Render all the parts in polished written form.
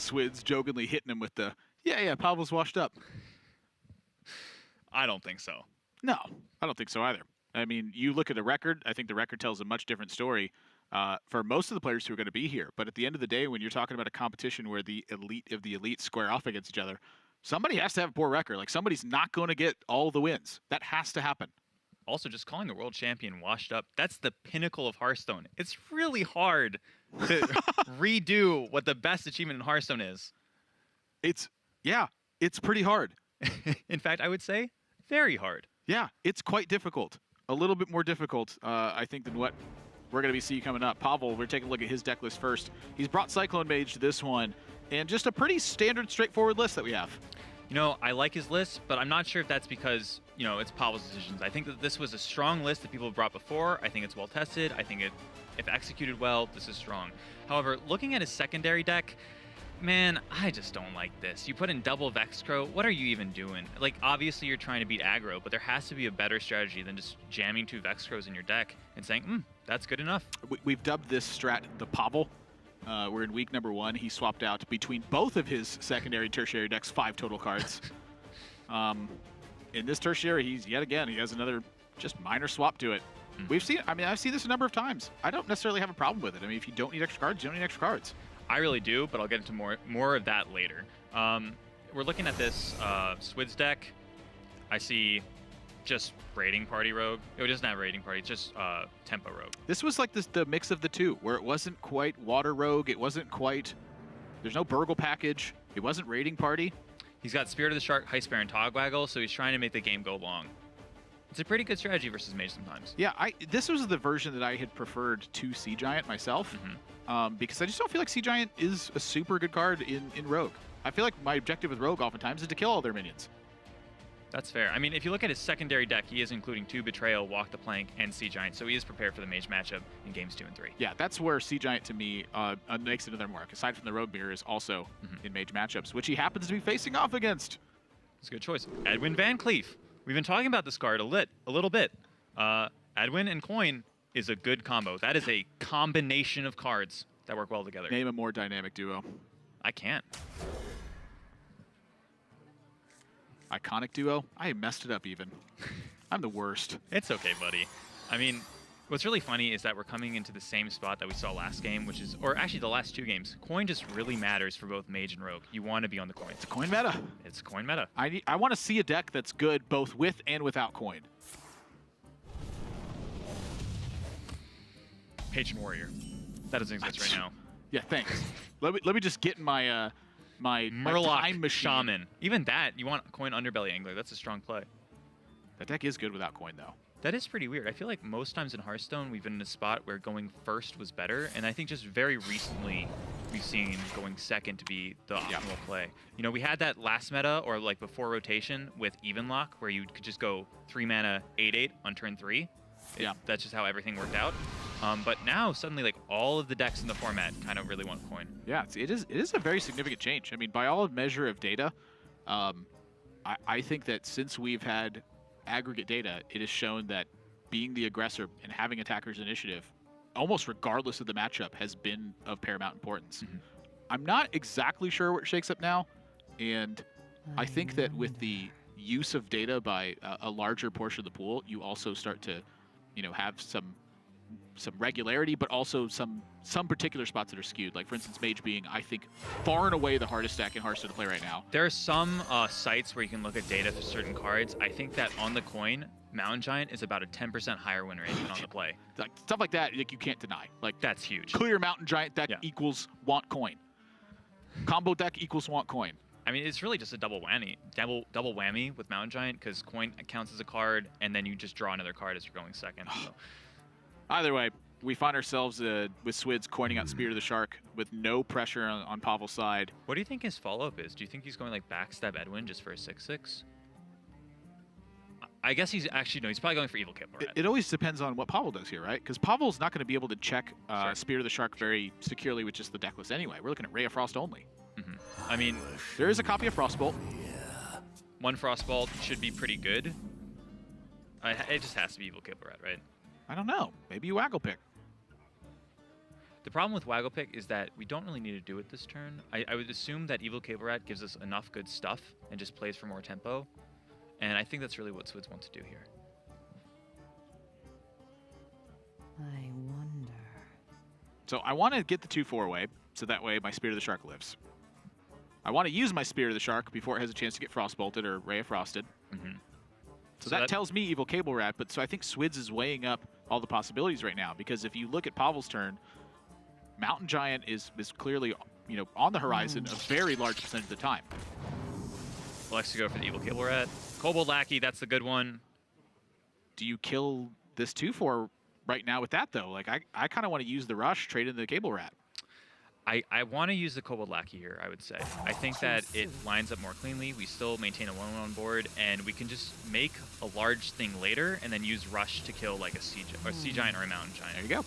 Swidz jokingly hitting him with the, yeah, Pavel's washed up. I don't think so. No, I don't think so either. I mean, you look at the record, I think the record tells a much different story for most of the players who are going to be here. But at the end of the day, when you're talking about a competition where the elite of the elite square off against each other, somebody has to have a poor record. Like, somebody's not going to get all the wins. That has to happen. Also, just calling the world champion washed up, that's the pinnacle of Hearthstone. It's really hard to redo what the best achievement in Hearthstone is. It's pretty hard. In fact, I would say very hard. Yeah, it's quite difficult. A little bit more difficult, I think, than what we're going to be seeing coming up. Pavel, we're taking a look at his deck list first. He's brought Cyclone Mage to this one, and just a pretty standard, straightforward list that we have. You know, I like his list, but I'm not sure if that's because, you know, it's Pavel's decisions. I think that this was a strong list that people have brought before. I think it's well tested. I think if executed well, this is strong. However, looking at his secondary deck, man, I just don't like this. You put in double Vexcro, what are you even doing? Like, obviously you're trying to beat aggro, but there has to be a better strategy than just jamming 2 Vexcros in your deck and saying, that's good enough. We've dubbed this strat the Pavel. We're in week number 1. He swapped out between both of his secondary, tertiary decks 5 total cards. In this tertiary, he has another just minor swap to it. I've seen this a number of times. I don't necessarily have a problem with it. I mean, if you don't need extra cards, you don't need extra cards. I really do, but I'll get into more of that later. We're looking at this Swidz deck. I see just Raiding Party Rogue. It doesn't have Raiding Party, it's just Tempo Rogue. This was like the mix of the two, where it wasn't quite Water Rogue, it wasn't quite... There's no Burgle package, it wasn't Raiding Party. He's got Spirit of the Shark, Heist Bear, and Togwaggle, so he's trying to make the game go long. It's a pretty good strategy versus Mage sometimes. Yeah, this was the version that I had preferred to Sea Giant myself, because I just don't feel like Sea Giant is a super good card in Rogue. I feel like my objective with Rogue oftentimes is to kill all their minions. That's fair. I mean, if you look at his secondary deck, he is including 2 Betrayal, Walk the Plank, and Sea Giant, so he is prepared for the Mage matchup in games 2 and 3. Yeah, that's where Sea Giant, to me, makes another mark. Aside from the Rogue Mirror, is also in Mage matchups, which he happens to be facing off against. It's a good choice. Edwin Van Cleef. We've been talking about this card a little bit. Edwin and Coin is a good combo. That is a combination of cards that work well together. Name a more dynamic duo. I can't. Iconic duo? I messed it up even. I'm the worst. It's okay, buddy. I mean, what's really funny is that we're coming into the same spot that we saw last game, which is, or actually the last 2 games. Coin just really matters for both Mage and Rogue. You want to be on the coin. It's coin meta. It's coin meta. I want to see a deck that's good both with and without coin. Patron Warrior. That doesn't exist right now. Yeah, thanks. Let me just get in my my time machine. Shaman. Even that, you want Coin Underbelly Angler. That's a strong play. That deck is good without coin, though. That is pretty weird. I feel like most times in Hearthstone, we've been in a spot where going first was better, and I think just very recently, we've seen going second to be the optimal play. You know, we had that last meta, or like before rotation, with Even Lock, where you could just go 3 mana 8/8 on turn 3. Yeah. That's just how everything worked out. But now, suddenly, like, all of the decks in the format kind of really want coin. Yeah, it is a very significant change. I mean, by all measure of data, I think that since we've had aggregate data, it has shown that being the aggressor and having attacker's initiative, almost regardless of the matchup, has been of paramount importance. I'm not exactly sure what shakes up now, and I think that with the use of data by a larger portion of the pool, you also start to, you know, have some regularity, but also some particular spots that are skewed. Like, for instance, Mage being, I think, far and away the hardest deck in Hearthstone to play right now. There are some sites where you can look at data for certain cards. I think that on the coin, Mountain Giant is about a 10% higher win rate than on the play. Like, stuff like that, like, you can't deny. Like, that's huge. Clear Mountain Giant deck equals want coin. Combo deck equals want coin. I mean, it's really just a double whammy with Mountain Giant, because coin counts as a card, and then you just draw another card as you're going second. So. Either way, we find ourselves with Swidz coining out Spirit of the Shark with no pressure on Pavel's side. What do you think his follow-up is? Do you think he's going like backstab Edwin just for a 6/6? I guess he's actually, no, he's probably going for Evil Kip. It always depends on what Pavel does here, right? Because Pavel's not going to be able to check Spirit of the Shark very securely with just the deck list anyway. We're looking at Ray of Frost only. I mean, there is a copy of Frostbolt. One Frostbolt should be pretty good. It just has to be Evil Kipper, right? I don't know. Maybe you waggle pick. The problem with Waggle Pick is that we don't really need to do it this turn. I would assume that Evil Cable Rat gives us enough good stuff and just plays for more tempo. And I think that's really what Swidz wants to do here. I wonder. So I want to get the 2/4 away, so that way my Spirit of the Shark lives. I want to use my Spirit of the Shark before it has a chance to get Frostbolted or Ray of Frosted. So that tells me Evil Cable Rat, but so I think Swidz is weighing up all the possibilities right now, because if you look at Pavel's turn, Mountain Giant is clearly, you know, on the horizon a very large percentage of the time. Likes to go for the Evil Cable Rat. Kobold Lackey, that's the good one. Do you kill this 2/4 right now with that, though? Like, I kind of want to use the Rush, trade in the Cable Rat. I want to use the Kobold Lackey here, I would say. I think that it lines up more cleanly. We still maintain a 1/1 board, and we can just make a large thing later and then use Rush to kill like a Sea Giant or a Mountain Giant. There you go.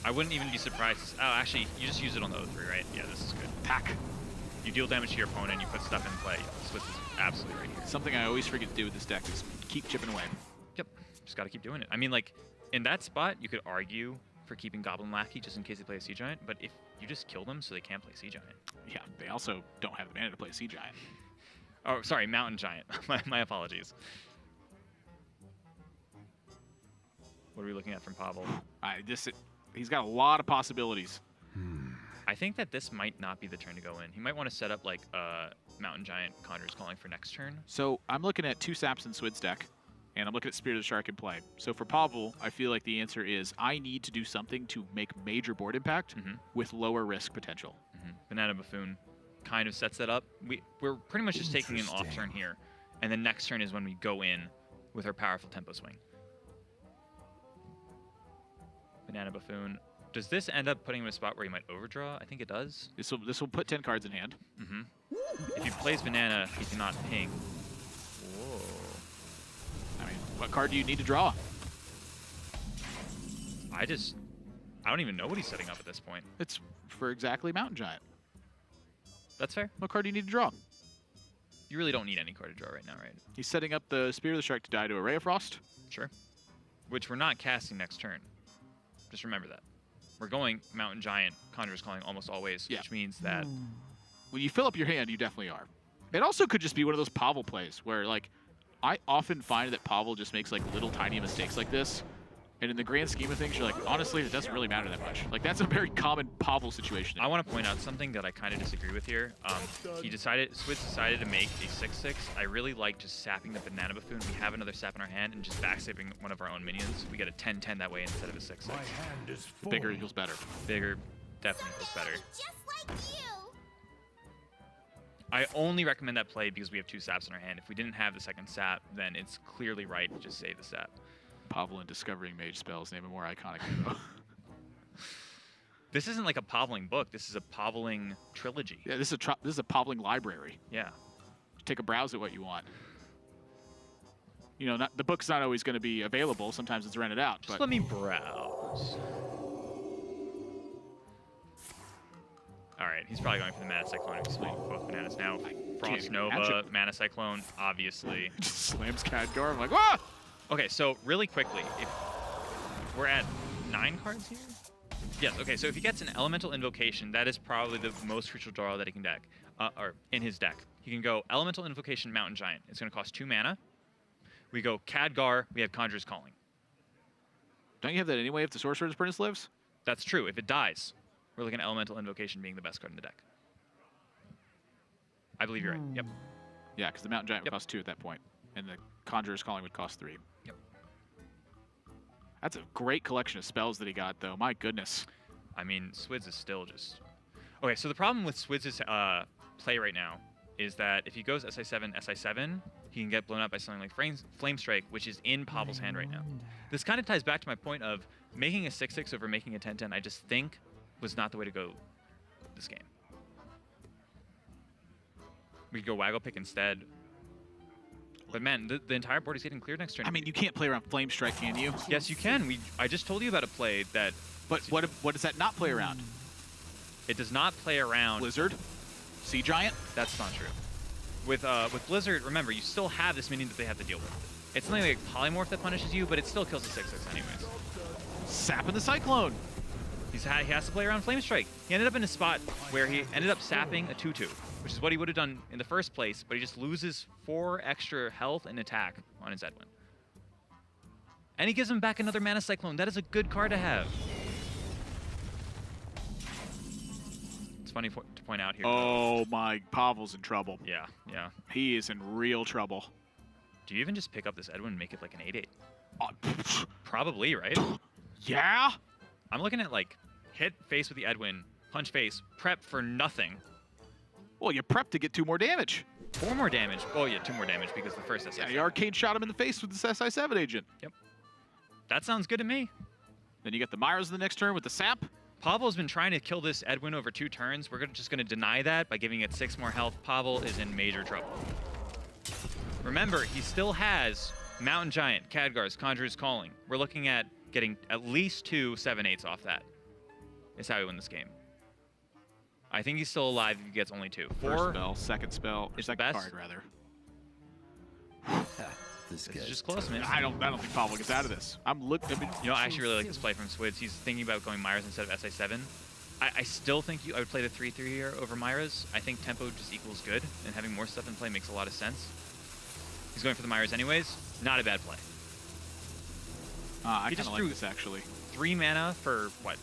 I wouldn't even be surprised. Oh, actually, you just use it on the O3, right? Yeah, this is good. Pack. You deal damage to your opponent, you put stuff in play. Switz is absolutely right here. Something I always forget to do with this deck is keep chipping away. Yep, just got to keep doing it. I mean, like, in that spot, you could argue for keeping Goblin Lackey just in case they play a Sea Giant, but if you just kill them so they can't play Sea Giant. Yeah, they also don't have the mana to play a Sea Giant. Oh, sorry, Mountain Giant. my apologies. What are we looking at from Pavel? He's got a lot of possibilities. I think that this might not be the turn to go in. He might want to set up like Mountain Giant Conjurer's Calling for next turn. So I'm looking at 2 Saps in Swidz deck, and I'm looking at Spirit of the Shark in play. So for Pavel, I feel like the answer is I need to do something to make major board impact with lower risk potential. Banana Buffoon kind of sets that up. We're pretty much just taking an off turn here, and then next turn is when we go in with our powerful tempo swing. Banana Buffoon. Does this end up putting him in a spot where he might overdraw? I think it does. This will put 10 cards in hand. If he plays Banana, he cannot ping. Whoa. I mean, what card do you need to draw? I don't even know what he's setting up at this point. It's for exactly Mountain Giant. That's fair. What card do you need to draw? You really don't need any card to draw right now, right? He's setting up the Spirit of the Shark to die to a Ray of Frost. Sure. Which we're not casting next turn. Just remember that. We're going Mountain Giant, Conjurer's Calling almost always, which means that... When you fill up your hand, you definitely are. It also could just be one of those Pavel plays where, like, I often find that Pavel just makes, like, little tiny mistakes like this. And in the grand scheme of things, you're like, honestly, it doesn't really matter that much. Like, that's a very common Pavel situation. I want to point out something that I kind of disagree with here. Switz decided to make a 6/6. I really like just sapping the Banana Buffoon. We have another sap in our hand and just backsapping one of our own minions. We get a 10/10 that way instead of a 6/6. The bigger equals better. Bigger definitely equals better. Just like you. I only recommend that play because we have 2 saps in our hand. If we didn't have the second sap, then it's clearly right to just save the sap. Pavel and discovering mage spells, name a more iconic hero. This isn't like a Paveling book. This is a Paveling trilogy. Yeah, this is a Paveling library. Yeah. Take a browse at what you want. You know, the book's not always going to be available. Sometimes it's rented out. Just let me browse. All right, he's probably going for the Mana Cyclone. He's playing both bananas now. Frost Nova, Mana Cyclone, obviously. Just slams Khadgar. I'm like, ah! Okay, so really quickly, if we're at 9 cards here? Yes, okay, so if he gets an Elemental Invocation, that is probably the most crucial draw that he can deck, or in his deck. He can go Elemental Invocation Mountain Giant. It's going to cost 2 mana. We go Khadgar, we have Conjurer's Calling. Don't you have that anyway if the Sorcerer's Apprentice lives? That's true. If it dies, we're looking at Elemental Invocation being the best card in the deck. I believe you're right. Yep. Yeah, because the Mountain Giant would cost 2 at that point, and the Conjurer's Calling would cost 3. Yep. That's a great collection of spells that he got, though. My goodness. I mean, Swidz is still just... Okay, so the problem with Swidz's play right now is that if he goes SI7, SI7, he can get blown up by something like Flame Strike, which is in Pavel's hand right now. This kind of ties back to my point of making a 6/6 over making a 10/10, I just think was not the way to go this game. We could go Waggle Pick instead. But man, the entire board is getting cleared next turn. I mean, you can't play around Flame Strike, can you? Yes, you can. I just told you about a play that... But what does that not play around? It does not play around... Blizzard? Sea Giant? That's not true. With Blizzard, remember, you still have this minion that they have to deal with. It's something like Polymorph that punishes you, but it still kills the 6/6 anyways. Sapping the Cyclone. He has to play around Flame Strike. He ended up in a spot where he ended up sapping a 2/2, which is what he would have done in the first place, but he just loses 4 extra health and attack on his Edwin. And he gives him back another Mana Cyclone. That is a good card to have. It's funny to point out here. Oh my, Pavel's in trouble. Yeah, yeah. He is in real trouble. Do you even just pick up this Edwin and make it like an 8/8? Uh, Probably, right? yeah? I'm looking at like hit face with the Edwin, punch face, prep for nothing. Well, you prep to get 2 more damage. 4 more damage. Oh yeah, 2 more damage because the first SI7. Yeah, you arcane shot him in the face with this SI7 agent. Yep. That sounds good to me. Then you get the Myers the next turn with the sap. Pavel's been trying to kill this Edwin over 2 turns. We're just going to deny that by giving it 6 more health. Pavel is in major trouble. Remember, he still has Mountain Giant, Khadgar's, Conjurer's Calling. We're looking at getting at least 2 7/8s off that. Is how we win this game. I think he's still alive if he gets only 2. 4 First spell, second spell, or is second the best. card rather. This is just close, man. I don't think Pavel gets out of this. I'm looking. I mean, You know, I actually really like this play from Swidz. He's thinking about going Myers instead of SI7. I still think I would play the 3/3 here over Myers. I think tempo just equals good, and having more stuff in play makes a lot of sense. He's going for the Myers anyways. Not a bad play. I He kind just of like drew this actually. 3 mana for, what?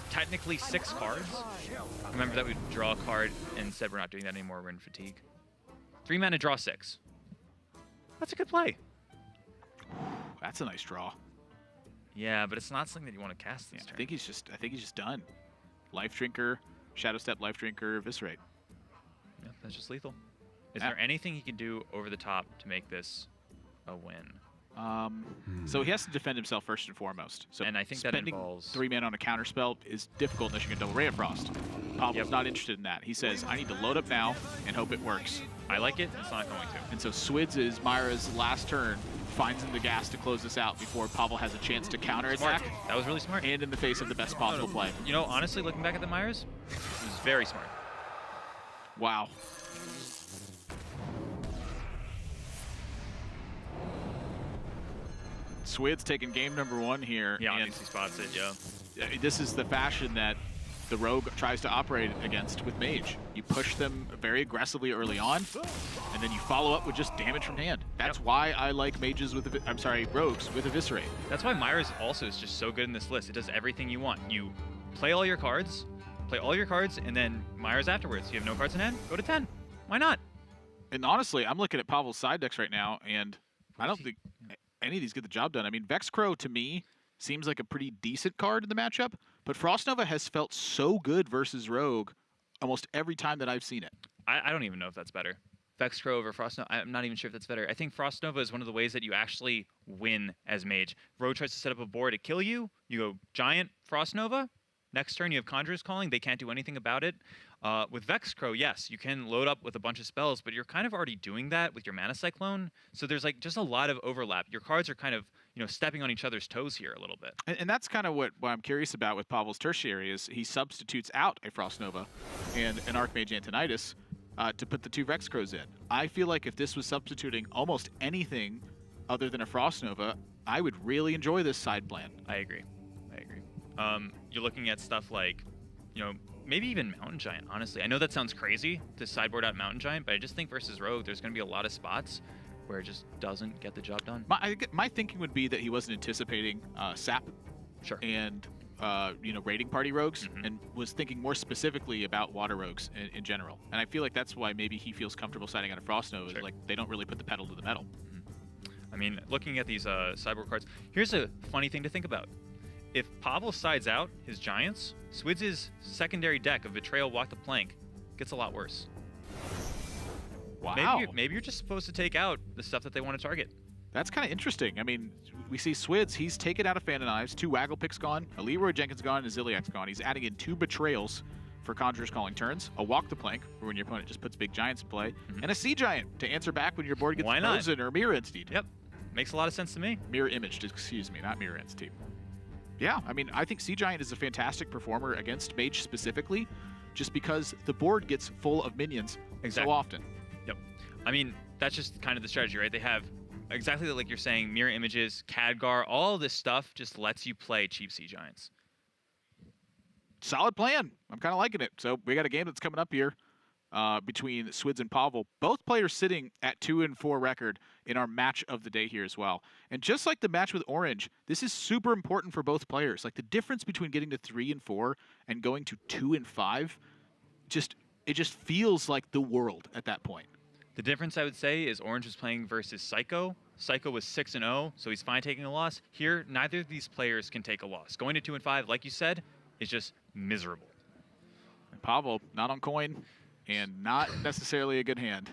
Technically 6 cards. Remember that we draw a card and said we're not doing that anymore. We're in fatigue. 3 mana, draw 6. That's a good play. That's a nice draw. Yeah, but it's not something that you want to cast this Yeah, turn. I think he's just done. Life Drinker, Shadow Step, Life Drinker, Eviscerate. Yeah, that's just lethal. Is Yeah. there anything he can do over the top to make this a win? So he has to defend himself first and foremost. So And I think that spending involves 3 mana on a counter spell is difficult unless you can double Ray of Frost. Pavel's Yep. not interested in that. He says, I need to load up now and hope it works. I like it. It's not going to. And so Swidz is Myra's last turn, finds him the gas to close this out before Pavel has a chance to counterattack, Smart. That was really smart. and in the face of the best possible play. You know, honestly, looking back at the Myers, it was very smart. Wow. Swidz taking game number 1 here. Yeah, and obviously spots it, yeah. this is the fashion that the Rogue tries to operate against with Mage. You push them very aggressively early on, and then you follow up with just damage from hand. That's why I like Mages with, Rogues with Eviscerate. That's why Myers also is just so good in this list. It does everything you want. You play all your cards, and then Myers afterwards. You have no cards in hand, go to 10. Why not? And honestly, I'm looking at Pavel's side decks right now, and I don't think any of these get the job done. I mean, Vexcrow, to me, seems like a pretty decent card in the matchup, but Frost Nova has felt so good versus Rogue almost every time that I've seen it. I don't even know if that's better. Vexcrow over Frost Nova, I'm not even sure if that's better. I think Frost Nova is one of the ways that you actually win as Mage. Rogue tries to set up a board to kill you. You go Giant, Frost Nova. Next turn, you have Conjurer's Calling. They can't do anything about it. With Vexcrow, yes, you can load up with a bunch of spells, but you're kind of already doing that with your Mana Cyclone. So there's like just a lot of overlap. Your cards are kind of, stepping on each other's toes here a little bit. And that's kind of what I'm curious about with Pavel's Tertiary is he substitutes out a Frost Nova and an Archmage Antonidas to put the 2 Vexcrows in. I feel like if this was substituting almost anything other than a Frost Nova, I would really enjoy this side plan. I agree. You're looking at stuff like, maybe even Mountain Giant, honestly. I know that sounds crazy to sideboard out Mountain Giant, but I just think versus Rogue, there's going to be a lot of spots where it just doesn't get the job done. My thinking would be that he wasn't anticipating Sap Sure. and raiding party rogues, and was thinking more specifically about water rogues in general. And I feel like that's why maybe he feels comfortable siding on a Frost Nova. Sure. Like they don't really put the pedal to the metal. I mean, looking at these sideboard cards, here's a funny thing to think about. If Pavel sides out his Giants, Swidz's secondary deck of Betrayal, Walk the Plank gets a lot worse. Wow. Maybe you're just supposed to take out the stuff that they want to target. That's kind of interesting. I mean, we see Swidz, he's taken out a Fan of Knives, 2 Waggle Picks gone, a Leroy Jenkins gone, and a Ziliak's gone. He's adding in 2 Betrayals for Conjurer's Calling turns, a Walk the Plank, for when your opponent just puts big Giants in play, and a Sea Giant to answer back when your board gets Why not? frozen or Mirror Entity. Yep. Makes a lot of sense to me. Mirror Imaged, excuse me, not Mirror Entity. Yeah, I mean, I think Sea Giant is a fantastic performer against Mage specifically, just because the board gets full of minions so often. Yep. I mean, that's just kind of the strategy, right? They have exactly like you're saying, mirror images, Khadgar, all this stuff just lets you play cheap Sea Giants. Solid plan. I'm kind of liking it. So we got a game that's coming up here between Swidz and Pavel. Both players sitting at 2-4 record in our match of the day here as well. And just like the match with Orange, this is super important for both players. Like the difference between getting to 3-4 and going to 2-5, it just feels like the world at that point. The difference I would say is Orange was playing versus Psycho. Psycho was 6-0, so he's fine taking a loss. Here, neither of these players can take a loss. Going to 2-5, like you said, is just miserable. And Pavel, not on coin, and not necessarily a good hand.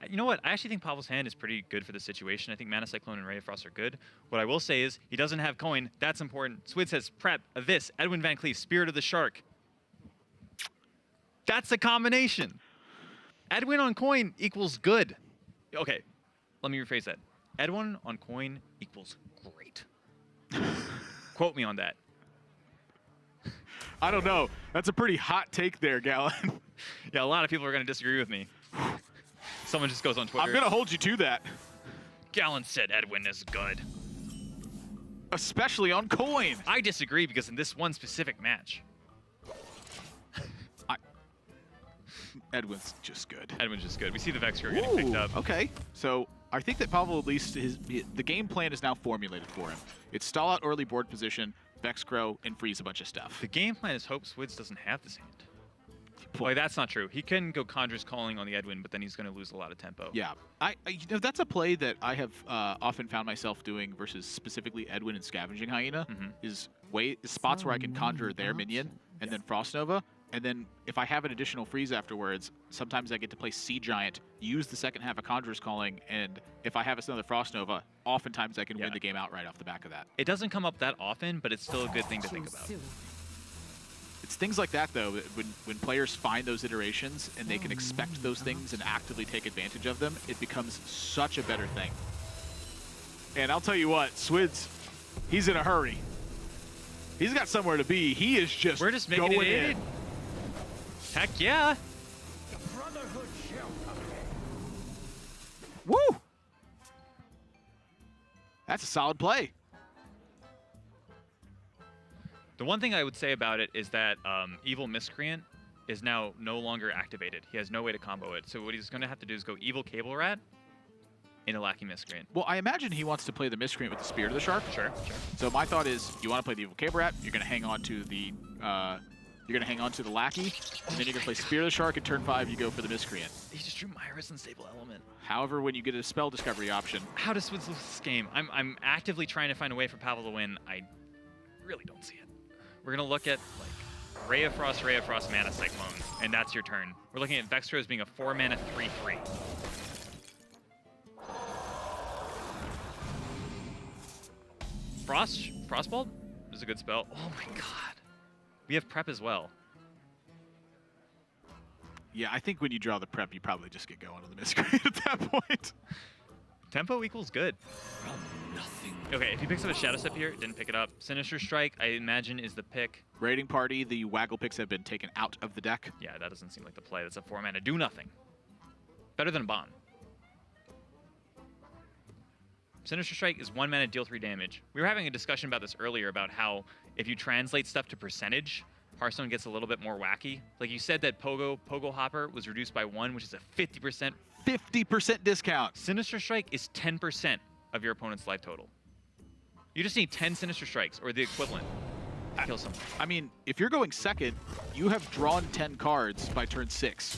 You know what? I actually think Pavel's hand is pretty good for the situation. I think Mana Cyclone and Ray of Frost are good. What I will say is he doesn't have coin. That's important. Switz has prep, this, Edwin Van Cleef, Spirit of the Shark. That's a combination. Edwin on coin equals good. Okay, let me rephrase that. Edwin on coin equals great. Quote me on that. I don't know. That's a pretty hot take there, Gallon. Yeah, a lot of people are going to disagree with me. Someone just goes on Twitter. I'm going to hold you to that. Gallon said Edwin is good. Especially on coin. I disagree because in this one specific match. Edwin's just good. Edwin's just good. We see the Vexcro getting picked up. Okay, so I think that Pavel, at least, the game plan is now formulated for him. It's stall out early board position, Vexcro, and freeze a bunch of stuff. The game plan is hope Swidz doesn't have this hand. Boy, that's not true. He can go Conjur's Calling on the Edwin, but then he's going to lose a lot of tempo. Yeah, that's a play that I have often found myself doing versus specifically Edwin and Scavenging Hyena, is spots where I can conjure their minion and then Frost Nova. And then if I have an additional freeze afterwards, sometimes I get to play Sea Giant, use the second half of Conjurer's Calling, and if I have another Frost Nova, oftentimes I can win the game outright off the back of that. It doesn't come up that often, but it's still a good thing to think about. It's things like that, though, when players find those iterations and they can expect those things and actively take advantage of them, it becomes such a better thing. And I'll tell you what, Swidz, he's in a hurry. He's got somewhere to be. He is just We're just making going it in. Heck yeah. Woo! That's a solid play. The one thing I would say about it is that Evil Miscreant is now no longer activated. He has no way to combo it. So what he's going to have to do is go Evil Cable Rat into Lackey Miscreant. Well, I imagine he wants to play the Miscreant with the Spirit of the Shark. Sure. So my thought is, you want to play the Evil Cable Rat, you're going to hang on to the Lackey, and then you're going to play Spirit of the Shark, and turn 5 you go for the Miscreant. He just drew Myra's Unstable Element. However, when you get a spell discovery option... How does Switz lose this game? I'm actively trying to find a way for Pavel to win. I really don't see it. We're going to look at like Ray of Frost, Mana Cyclone, and that's your turn. We're looking at Vexcro as being a 4-mana 3/3. Frostbolt is a good spell. Oh my god. We have prep as well. Yeah, I think when you draw the prep, you probably just get going on the Miscreant at that point. Tempo equals good. Okay, if he picks up a Shadow Step here, didn't pick it up. Sinister Strike, I imagine, is the pick. Raiding Party, the Waggle picks have been taken out of the deck. Yeah, that doesn't seem like the play. That's a 4-mana do nothing. Better than a Bond. Sinister Strike is 1 mana, deal 3 damage. We were having a discussion about this earlier about how if you translate stuff to percentage, Hearthstone gets a little bit more wacky. Like you said that Pogo Hopper was reduced by 1, which is a 50%. 50% discount. Sinister Strike is 10% of your opponent's life total. You just need 10 Sinister Strikes, or the equivalent, to kill someone. I mean, if you're going second, you have drawn 10 cards by turn 6.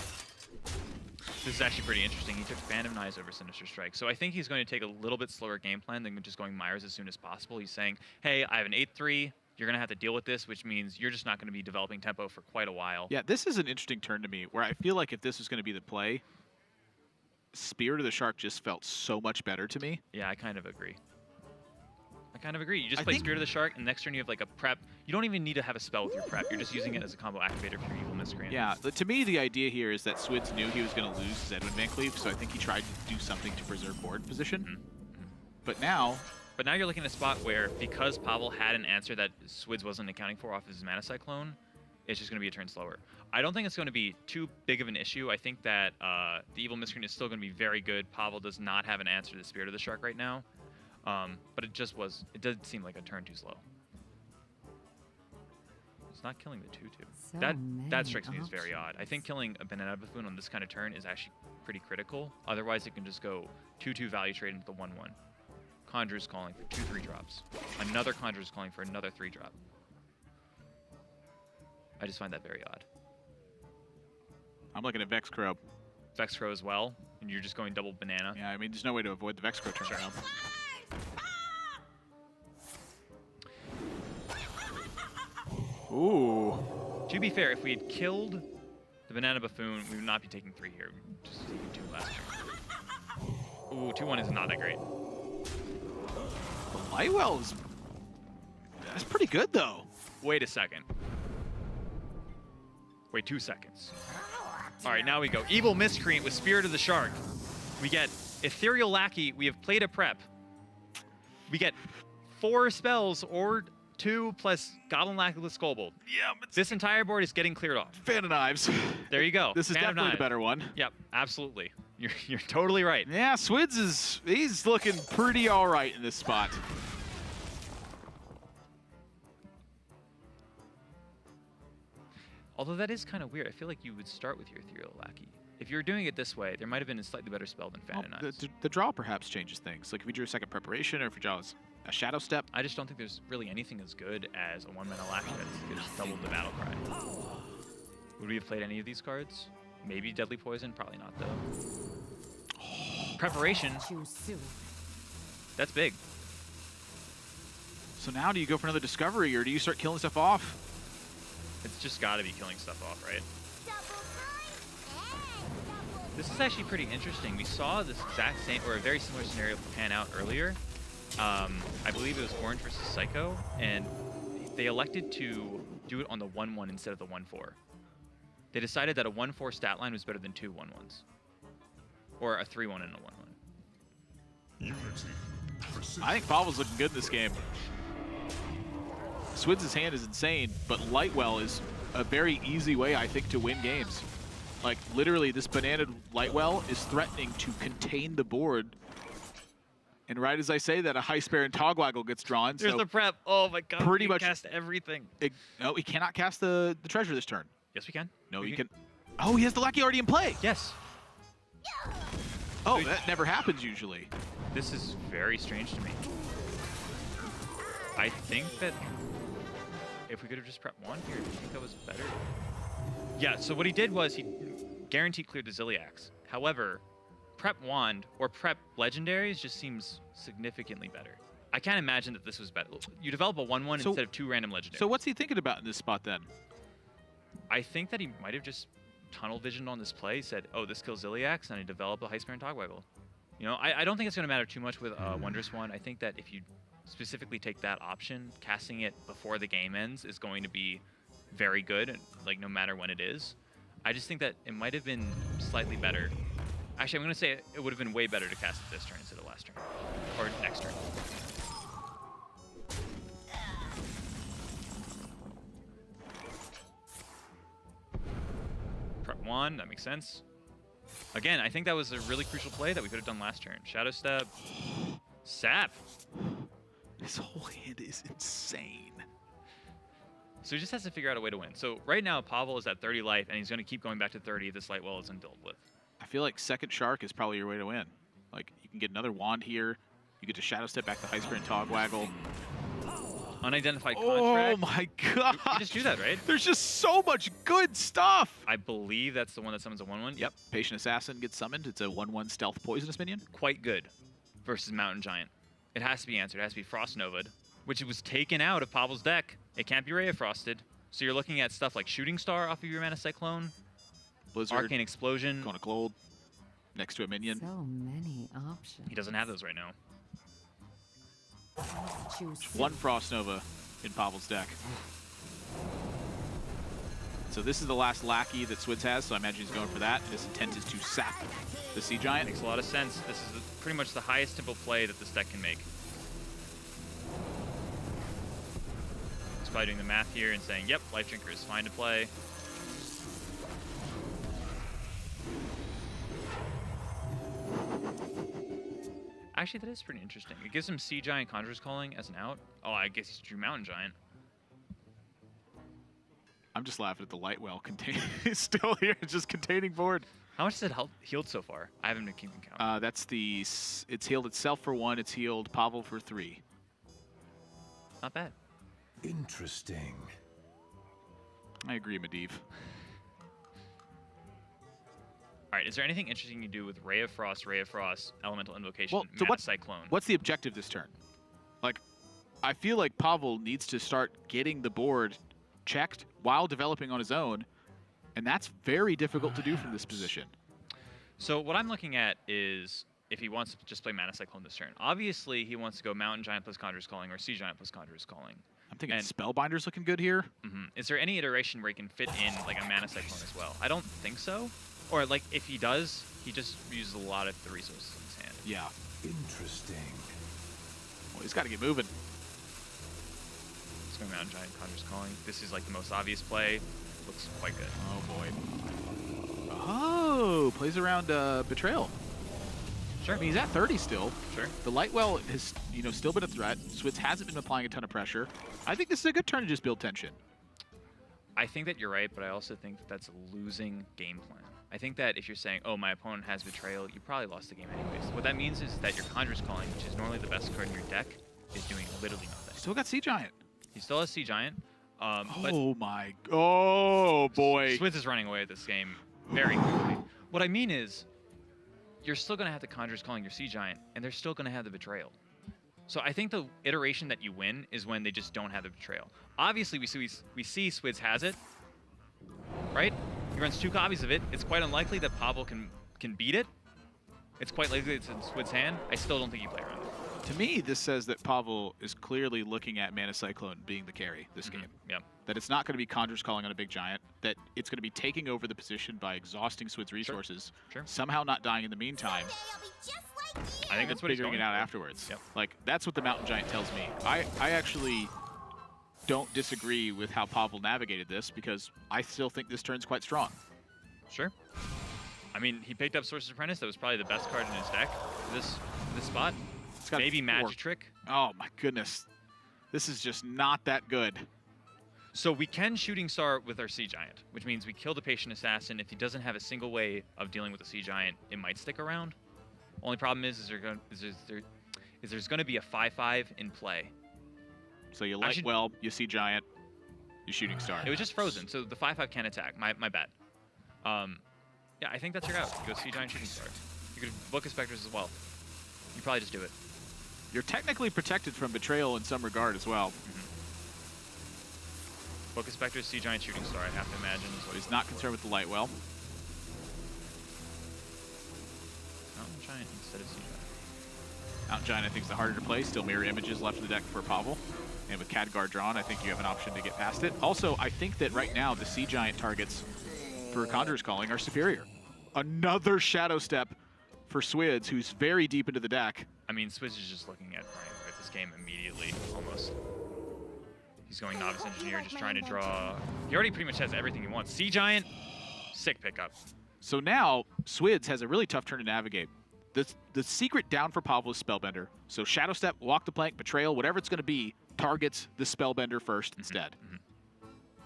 This is actually pretty interesting. He took Phantom Knives over Sinister Strike. So I think he's going to take a little bit slower game plan than just going Myers as soon as possible. He's saying, hey, I have an 8/3. You're going to have to deal with this, which means you're just not going to be developing tempo for quite a while. Yeah, this is an interesting turn to me, where I feel like if this was going to be the play, Spirit of the Shark just felt so much better to me. Yeah, I kind of agree. You just play Spirit of the Shark, and next turn you have like a prep. You don't even need to have a spell with your prep. You're just using it as a combo activator for your Evil Miscreant. Yeah, to me, the idea here is that Swidz knew he was going to lose his Edwin Van Cleef, so I think he tried to do something to preserve board position. But now you're looking at a spot where, because Pavel had an answer that Swidz wasn't accounting for off his Mana Cyclone, it's just going to be a turn slower. I don't think it's going to be too big of an issue. I think that the Evil Miscreant is still going to be very good. Pavel does not have an answer to the Spirit of the Shark right now. But it did seem like a turn too slow. It's not killing the 2-2. That strikes me as very odd. I think killing a Banana Buffoon on this kind of turn is actually pretty critical. Otherwise, it can just go 2-2 value trade into the 1-1. Conjurer's calling for 2 3-drops. Another Conjurer's calling for another 3-drop. I just find that very odd. I'm looking at Vex Crow. Vex Crow as well, and you're just going double banana. Yeah, I mean, there's no way to avoid the Vex Crow turnaround. Ooh. To be fair, if we had killed the Banana Buffoon, we would not be taking 3 here. We would just taking 2 last turn. Ooh, 2-1 is not that great. Lightwell's... That's pretty good, though. Wait a second. Wait 2 seconds. All right, now we go. Evil Miscreant with Spirit of the Shark. We get Ethereal Lackey. We have played a prep. We get 4 spells or 2 plus Goblin Lackless Kobold. Yeah, but this entire board is getting cleared off. Fan of Knives. There you go. This is Fan of definitely the Knives. better one. Yep, absolutely. You're totally right. Yeah, Swidz he's looking pretty all right in this spot. Although that is kind of weird. I feel like you would start with your Ethereal Lackey. If you're doing it this way, there might have been a slightly better spell than Fan of Knives. The draw perhaps changes things. Like if you drew a second preparation or if you draw a Shadow Step. I just don't think there's really anything as good as a 1-mana Lackey that's just doubled the battle cry. Would we have played any of these cards? Maybe Deadly Poison? Probably not, though. Preparation. That's big. So now do you go for another Discovery or do you start killing stuff off? It's just got to be killing stuff off, right? This is actually pretty interesting. We saw this exact same, or a very similar scenario pan out earlier. I believe it was Orange versus Psycho, and they elected to do it on the 1-1 instead of the 1-4. They decided that a 1-4 stat line was better than 2 1-1s. Or a 3-1 and a 1-1. I think Pavel's looking good in this game. Swidz' hand is insane, but Lightwell is a very easy way, I think, to win games. Like, literally, this banana Lightwell is threatening to contain the board. And right as I say that, a High Spare and Togwaggle gets drawn. There's the prep. Oh my god, pretty we much cast everything. No, he cannot cast the treasure this turn. Yes, we can. No, he can. Oh, he has the Lackey already in play. Yes. Oh, that never happens usually. This is very strange to me. I think that if we could have just prepped 1 here, do you think that was better? Yeah, so what he did was he guaranteed cleared the Ziliax. However, prep Wand or prep Legendaries just seems significantly better. I can't imagine that this was better. You develop a 1-1 instead of 2 random Legendaries. So what's he thinking about in this spot then? I think that he might have just tunnel visioned on this play, said, oh, this kills Ziliax, and he developed a High Spare and Togwaggle. You know, I don't think it's going to matter too much with Wondrous One. I think that if you specifically take that option, casting it before the game ends is going to be very good, like no matter when it is. I just think that it might have been slightly better. Actually, I'm going to say it would have been way better to cast it this turn instead of last turn. Or next turn. Prep 1, that makes sense. Again, I think that was a really crucial play that we could have done last turn. Shadow Step. Sap. This whole hand is insane. So he just has to figure out a way to win. So right now, Pavel is at 30 life, and he's going to keep going back to 30 if this Lightwell isn't built with. I feel like second Shark is probably your way to win. Like, you can get another Wand here. You get to Shadow Step back to High Spare and Togwaggle. Unidentified Oh contract. my god! You just do that, right? There's just so much good stuff! I believe that's the one that summons a 1-1. Yep. Patient Assassin gets summoned. It's a 1-1 stealth poisonous minion. Quite good versus Mountain Giant. It has to be answered. It has to be Frost Nova'd, which was taken out of Pavel's deck. It can't be Ray Frosted. So you're looking at stuff like Shooting Star off of your Mana Cyclone, Blizzard, Arcane Explosion. Conic Gold, next to a minion. So many options. He doesn't have those right now. Choose One Frost Nova in Pavel's deck. So this is the last Lackey that Switz has, so I imagine he's going for that. His intent is to sap the Sea Giant. Makes a lot of sense. This is pretty much the highest tempo play that this deck can make. probably doing the math here and saying, yep, Life Drinker is fine to play. Actually, that is pretty interesting. It gives him Sea Giant Conjurer's Calling as an out. Oh, I guess he drew Mountain Giant. I'm just laughing at the light well still here, just containing board. How much has it healed so far? I haven't been keeping count. That's it's healed itself for 1. It's healed Pavel for 3. Not bad. Interesting. I agree, Medivh. All right, is there anything interesting you do with Ray of Frost, Elemental Invocation, Well, so Mana Cyclone? what's the objective this turn? Like, I feel like Pavel needs to start getting the board checked while developing on his own, and that's very difficult to do from this position. So what I'm looking at is if he wants to just play Mana Cyclone this turn. Obviously, he wants to go Mountain Giant plus Conjurer's Calling or Sea Giant plus Conjurer's Calling. I'm thinking Spellbinder's looking good here. Is there any iteration where he can fit in like a Mana Cyclone as well? I don't think so. Or like if he does, he just uses a lot of the resources in his hand. Yeah. Interesting. Well, he's got to get moving. Let's go Mountain Giant, Conjurer's Calling. This is like the most obvious play. Looks quite good. Oh boy. Oh, plays around Betrayal. Sure. I mean, he's at 30 still. Sure. The Lightwell has, still been a threat. Switz hasn't been applying a ton of pressure. I think this is a good turn to just build tension. I think that you're right, but I also think that that's a losing game plan. I think that if you're saying, oh, my opponent has Betrayal, you probably lost the game anyways. What that means is that your Conjurer's Calling, which is normally the best card in your deck, is doing literally nothing. Still got Sea Giant. He still has Sea Giant. Oh boy. Swidz is running away with this game very quickly. What I mean is, you're still going to have the Conjurer's Calling your Sea Giant, and they're still going to have the Betrayal. So I think the iteration that you win is when they just don't have the Betrayal. Obviously, we see Swidz has it, right? He runs 2 copies of it. It's quite unlikely that Pavel can beat it. It's quite likely it's in Swid's hand. I still don't think he play around it. To me, this says that Pavel is clearly looking at Mana Cyclone being the carry this game. Yeah. That it's not going to be Conjurer's Calling on a big giant. That it's going to be taking over the position by exhausting Swid's resources. Sure. Somehow not dying in the meantime. I think that's what he's figuring going it out for. afterwards. Yep. Like, that's what the Mountain Giant tells me. I actually don't disagree with how Pavel navigated this because I still think this turn's quite strong. Sure. I mean, he picked up Sorcerer's Apprentice. That was probably the best card in his deck for this spot. It's got maybe 4. Magic Trick. Oh my goodness. This is just not that good. So we can Shooting Star with our Sea Giant, which means we kill the Patient Assassin. If he doesn't have a single way of dealing with the Sea Giant, it might stick around. Only problem is there's going to be a 5/5 in play. So you you Sea Giant, you Shooting Star. It was just frozen, so the 5/5 can attack. My bad. Yeah, I think that's your out. You go Sea Giant, Shooting Star. You could Book of Specters as well. You probably just do it. You're technically protected from Betrayal in some regard as well. Book of Specters, Sea Giant, Shooting Star, I have to imagine. So he's not concerned with the Lightwell. Mountain Giant instead of Sea Giant. Mountain Giant, I think, is the harder to play. Still mirror images left in the deck for Pavel. And with Khadgar drawn, I think you have an option to get past it. Also, I think that right now the Sea Giant targets for Conjurer's Calling are superior. Another Shadow Step for Swidz, who's very deep into the deck. I mean, Switz is just looking at running away with this game immediately, almost. He's going Novice Engineer, just trying to draw. He already pretty much has everything he wants. Sea Giant, sick pickup. So now, Swidz has a really tough turn to navigate. The secret down for Pavel is Spellbender. So Shadow Step, Walk the Plank, Betrayal, whatever it's going to be, targets the Spellbender first instead.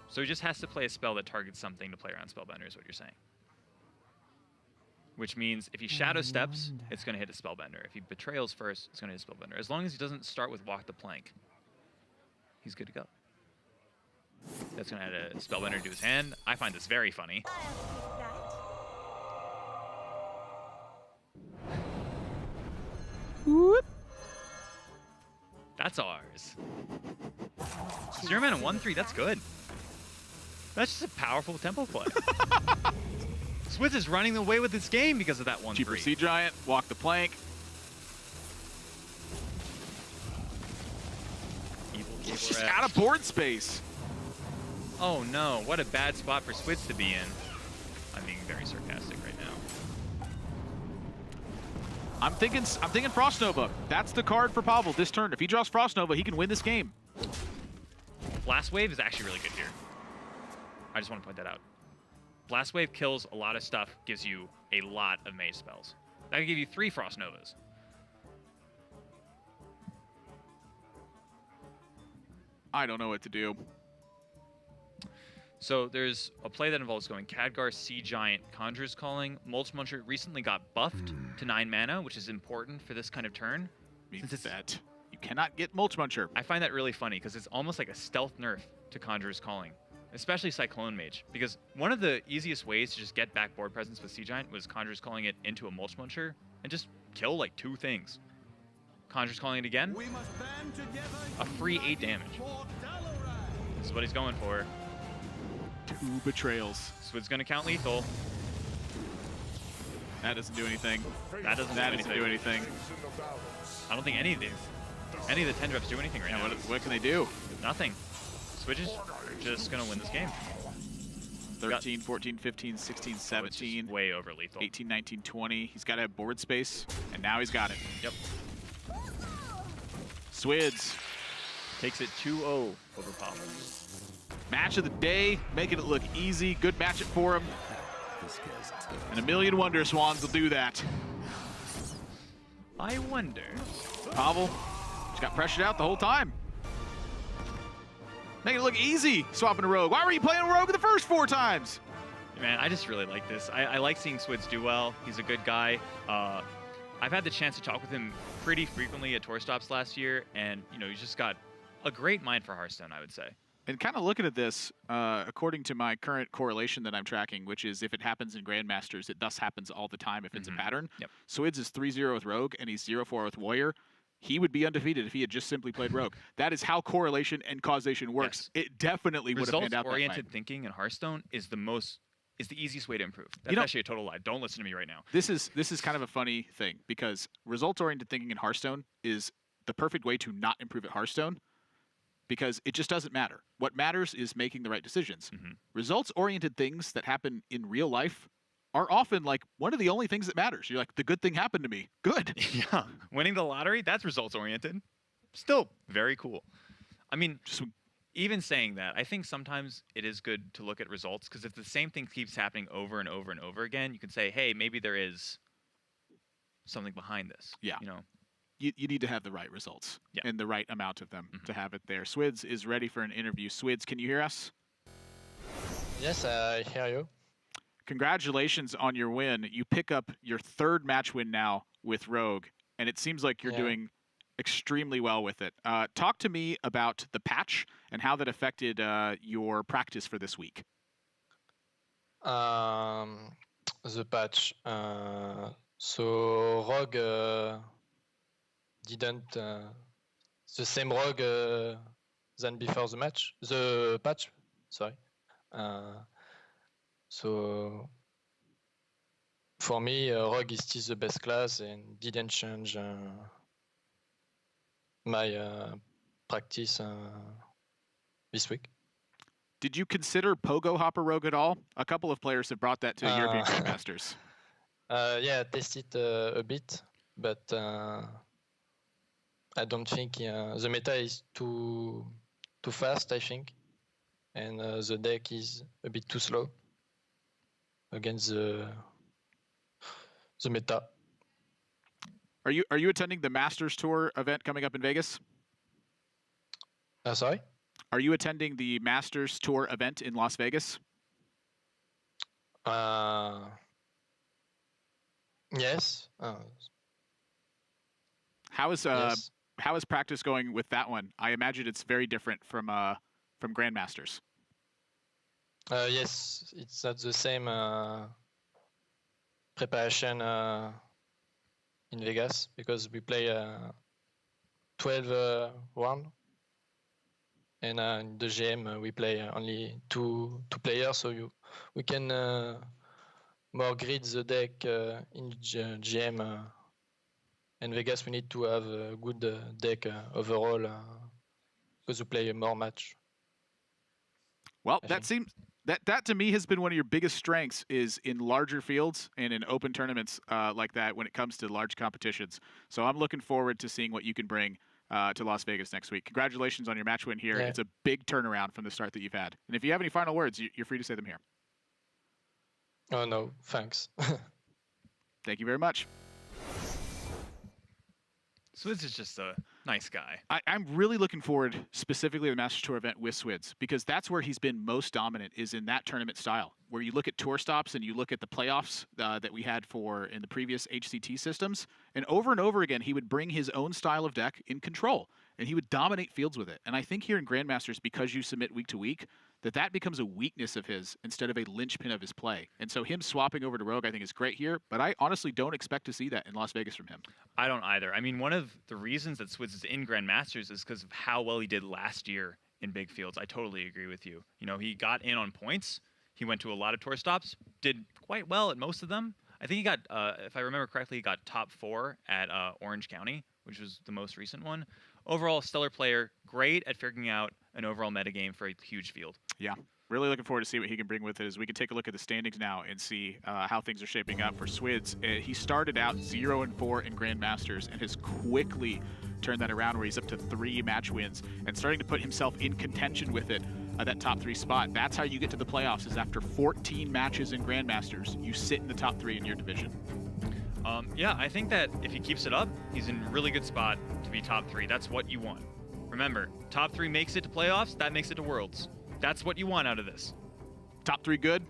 So he just has to play a spell that targets something to play around Spellbender, is what you're saying. Which means if he Shadow Steps, it's going to hit a Spellbender. If he Betrayals first, it's going to hit a Spellbender. As long as he doesn't start with Walk the Plank, he's good to go. That's going to add a Spellbender to his hand. I find this very funny. Whoop. That's ours. 0 mana 1/3, that's good. That's just a powerful tempo play. Switz is running away with this game because of that 1/3. Cheaper Sea Giant, Walk the Plank. He's just out of board space. Oh no, what a bad spot for Switz to be in. I'm being very sarcastic right now. I'm thinking Frost Nova. That's the card for Pavel this turn. If he draws Frost Nova, he can win this game. Blast Wave is actually really good here. I just want to point that out. Blast Wave kills a lot of stuff, gives you a lot of mage spells. That can give you 3 Frost Novas. I don't know what to do. So there's a play that involves going Khadgar, Sea Giant, Conjurer's Calling. Mulch Muncher recently got buffed to 9 mana, which is important for this kind of turn. Means that you cannot get Mulch Muncher. I find that really funny because it's almost like a stealth nerf to Conjurer's Calling, especially Cyclone Mage. Because one of the easiest ways to just get back board presence with Sea Giant was Conjurer's Calling it into a Mulch Muncher and just kill like 2 things. Conjurer's Calling it again, a free 8 damage. This is what he's going for. 2 betrayals. Swidz gonna count lethal. That doesn't do anything. That doesn't do anything. I don't think any of the 10 drops do anything right now. What can they do? Nothing. Switch is just gonna win this game. 13, 14, 15, 16, 17. Way over lethal. 18, 19, 20. He's got to have board space, and now he's got it. Yep. Swidz Takes it 2-0 over Pavel. match of the day, making it look easy. Good matchup for him. And a million Wonder Swans will do that. I wonder. Pavel just got pressured out the whole time. Making it look easy, swapping a Rogue. Why were you playing Rogue the first 4 times? Man, I just really like this. I like seeing Switz do well. He's a good guy. I've had the chance to talk with him pretty frequently at tour stops last year, and he's just got a great mind for Hearthstone, I would say. And kind of looking at this, according to my current correlation that I'm tracking, which is if it happens in Grandmasters, it thus happens all the time if it's a pattern. Yep. Swidz is 3-0 with Rogue, and he's 0-4 with Warrior. He would be undefeated if he had just simply played Rogue. That is how correlation and causation works. Yes. It definitely would have panned out that way. Results-oriented thinking in Hearthstone is the easiest way to improve. That's actually a total lie. Don't listen to me right now. This is kind of a funny thing because results-oriented thinking in Hearthstone is the perfect way to not improve at Hearthstone because it just doesn't matter. What matters is making the right decisions. Results-oriented things that happen in real life are often like one of the only things that matters. You're like, the good thing happened to me. Good. Yeah. Winning the lottery, that's results-oriented. Still very cool. I mean, even saying that, I think sometimes it is good to look at results because if the same thing keeps happening over and over and over again, you can say, hey, maybe there is something behind this. Yeah. You need to have the right results and the right amount of them to have it there. Swidz is ready for an interview. Swidz, can you hear us? Yes, I hear you. Congratulations on your win. You pick up your 3rd match win now with Rogue, and it seems like you're doing extremely well with it. Talk to me about the patch and how that affected your practice for this week. The patch. So Rogue didn't the same Rogue than before the match. The patch, sorry. So for me, Rogue is still the best class and didn't change my practice this week. Did you consider Pogo Hopper Rogue at all? A couple of players have brought that to European Grandmasters. Yeah, I tested a bit, but I don't think the meta is too fast, I think, and the deck is a bit too slow against the meta. Are you attending the Masters Tour event coming up in Vegas? Sorry? Are you attending the Masters Tour event in Las Vegas? Yes. Yes. How is practice going with that one? I imagine it's very different from Grandmasters. Yes, it's not the same preparation in Vegas because we play 12 round, and in the GM we play only two players, so we can more grid the deck in GM. In Vegas we need to have a good deck overall because we play more match. Well, that seems that to me has been one of your biggest strengths is in larger fields and in open tournaments like that when it comes to large competitions. So I'm looking forward to seeing what you can bring to Las Vegas next week. Congratulations on your match win here. Yeah. It's a big turnaround from the start that you've had. And if you have any final words, you're free to say them here. Oh no, thanks. Thank you very much. Switz is just a nice guy. I'm really looking forward specifically to the Masters Tour event with Swidz, because that's where he's been most dominant, is in that tournament style, where you look at tour stops and you look at the playoffs that we had for in the previous HCT systems, and over again, he would bring his own style of deck in control, and he would dominate fields with it. And I think here in Grandmasters, because you submit week to week, that becomes a weakness of his instead of a linchpin of his play. And so him swapping over to Rogue, I think, is great here, but I honestly don't expect to see that in Las Vegas from him. I don't either. I mean, one of the reasons that Switz is in Grandmasters is because of how well he did last year in big fields. I totally agree with you. You know, he got in on points. He went to a lot of tour stops, did quite well at most of them. I think he got, if I remember correctly, he got top 4 at Orange County, which was the most recent one. Overall, stellar player, great at figuring out an overall metagame for a huge field. Yeah, really looking forward to see what he can bring with it. As we can take a look at the standings now and see how things are shaping up for Swidz. He started out 0-4 in Grandmasters and has quickly turned that around, where he's up to 3 match wins and starting to put himself in contention with it, that top 3 spot. That's how you get to the playoffs, is after 14 matches in Grandmasters, you sit in the top 3 in your division. Yeah, I think that if he keeps it up, he's in a really good spot to be top 3. That's what you want. Remember, top 3 makes it to playoffs, that makes it to Worlds. That's what you want out of this. Top 3 good.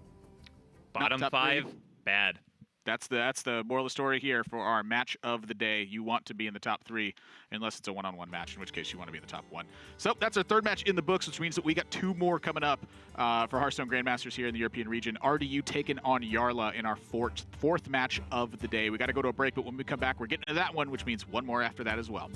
Bottom top 5 3. bad. That's the moral of the story here for our match of the day. You want to be in the top 3, unless it's a one-on-one match, in which case you want to be in the top 1. So that's our 3rd match in the books, which means that we got 2 more coming up for Hearthstone Grandmasters here in the European region. RDU taking on Yarla in our 4th match of the day. We got to go to a break, but when we come back, we're getting to that one, which means one more after that as well.